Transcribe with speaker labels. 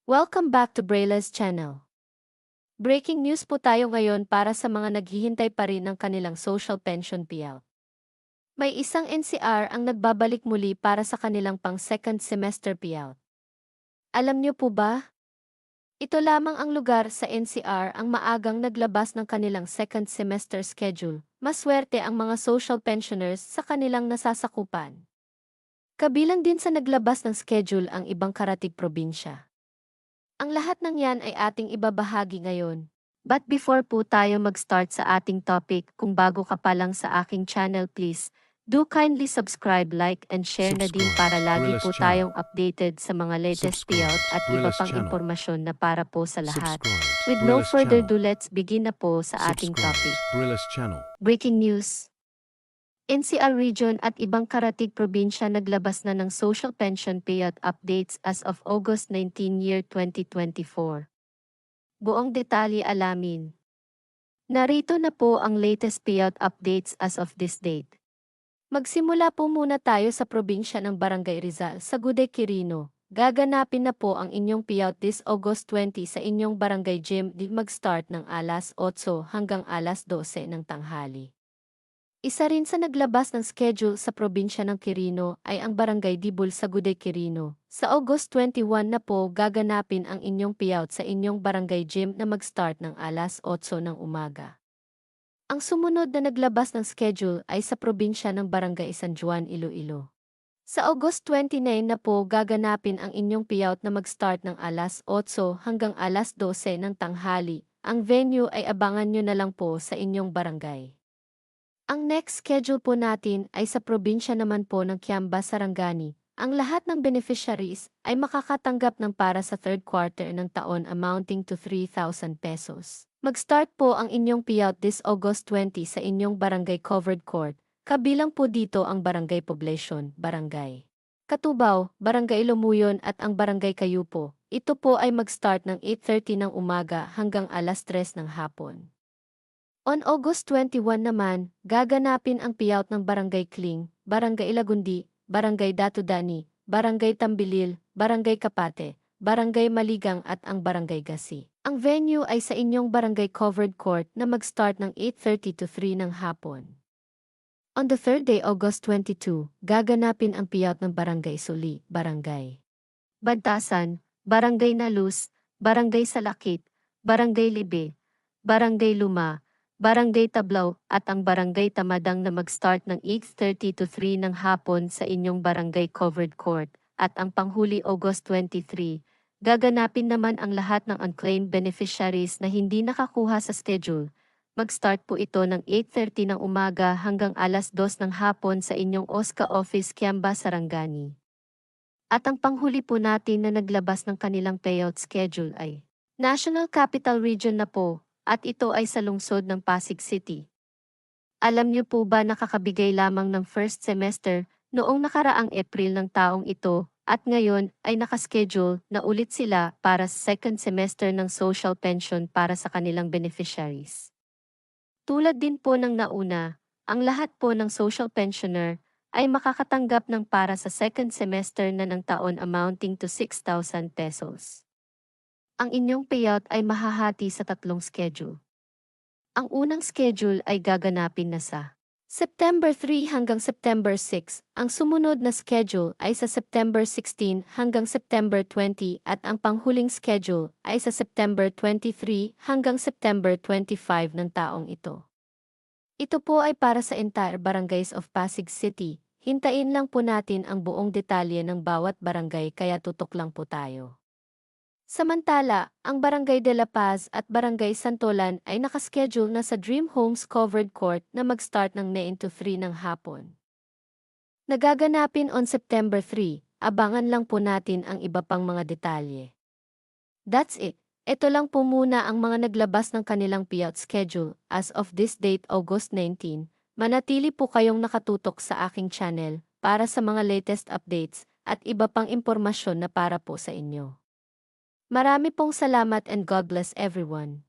Speaker 1: Welcome back to Brayla's channel. Breaking news po tayo ngayon para sa mga naghihintay pa rin ng kanilang social pension payout. May isang NCR ang nagbabalik muli para sa kanilang pang second semester payout. Alam niyo po ba? Ito lamang ang lugar sa NCR ang maagang naglabas ng kanilang second semester schedule. Maswerte ang mga social pensioners sa kanilang nasasakupan. Kabilang din sa naglabas ng schedule ang ibang karatig probinsya. Ang lahat ng yan ay ating ibabahagi ngayon. But before po tayo mag-start sa ating topic, kung bago ka pa lang sa aking channel, please do kindly subscribe, like, and share na din para lagi po tayong updated sa mga latest payout at iba pang impormasyon na para po sa lahat. With no further ado, let's begin na po sa ating topic. Breaking news. NCR Region at ibang karatig probinsya naglabas na ng social pension payout updates as of August 19, year 2024. Buong detalye alamin. Narito na po ang latest payout updates as of this date. Magsimula po muna tayo sa probinsya ng Barangay Rizal sa Gude, Quirino. Gaganapin na po ang inyong payout this August 20 sa inyong barangay gym di mag-start ng alas 8 hanggang alas 12 ng tanghali. Isa rin sa naglabas ng schedule sa probinsya ng Quirino ay ang Barangay Dibul sa Gude, Quirino. Sa August 21 na po gaganapin ang inyong payout sa inyong barangay gym na mag-start ng alas 8 ng umaga. Ang sumunod na naglabas ng schedule ay sa probinsya ng Barangay San Juan, Iloilo. Sa August 29 na po gaganapin ang inyong payout na mag-start ng alas 8 hanggang alas 12 ng tanghali. Ang venue ay abangan nyo na lang po sa inyong barangay. Ang next schedule po natin ay sa probinsya naman po ng Kiamba, Sarangani. Ang lahat ng beneficiaries ay makakatanggap ng para sa third quarter ng taon amounting to 3,000 pesos. Mag-start po ang inyong payout this August 20 sa inyong barangay covered court. Kabilang po dito ang Barangay Poblacion, Barangay Katubaw, Barangay Lumuyon at ang Barangay Kayupo. Ito po ay mag-start ng 8:30 ng umaga hanggang alas 3 ng hapon. On August 21 naman, gaganapin ang payout ng Barangay Kling, Barangay Ilagundi, Barangay Datudani, Barangay Tambilil, Barangay Kapate, Barangay Maligang at ang Barangay Gasi. Ang venue ay sa inyong barangay covered court na mag-start ng 8:30 to 3 ng hapon. On the third day, August 22, gaganapin ang payout ng Barangay Suli, Barangay Bantasan, Barangay Nalus, Barangay Salakit, Barangay Libe, Barangay Luma, Barangay Tablaw at ang Barangay Tamadang na mag-start ng 8:30 to 3 ng hapon sa inyong barangay covered court at ang panghuli August 23, gaganapin naman ang lahat ng unclaimed beneficiaries na hindi nakakuha sa schedule. Mag-start po ito ng 8:30 ng umaga hanggang alas 2 ng hapon sa inyong OSCA office Kiamba, Sarangani. At ang panghuli po natin na naglabas ng kanilang payout schedule ay National Capital Region na po. At ito ay sa lungsod ng Pasig City. Alam niyo po ba nakakabigay lamang ng first semester noong nakaraang April ng taong ito at ngayon ay nakaschedule na ulit sila para sa second semester ng social pension para sa kanilang beneficiaries. Tulad din po ng nauna, ang lahat po ng social pensioner ay makakatanggap ng para sa second semester na ng taon amounting to 6,000 pesos. Ang inyong payout ay mahahati sa tatlong schedule. Ang unang schedule ay gaganapin na sa September 3 hanggang September 6. Ang sumunod na schedule ay sa September 16 hanggang September 20 at ang panghuling schedule ay sa September 23 hanggang September 25 ng taong ito. Ito po ay para sa entire barangays of Pasig City. Hintayin lang po natin ang buong detalye ng bawat barangay kaya tutok lang po tayo. Samantala, ang Barangay de la Paz at Barangay Santolan ay nakaschedule na sa Dream Homes Covered Court na mag-start ng 9 to 3 ng hapon. Nagaganapin on September 3, abangan lang po natin ang iba pang mga detalye. That's it. Ito lang po muna ang mga naglabas ng kanilang payout schedule as of this date August 19. Manatili po kayong nakatutok sa aking channel para sa mga latest updates at iba pang impormasyon na para po sa inyo. Marami pong salamat and God bless everyone.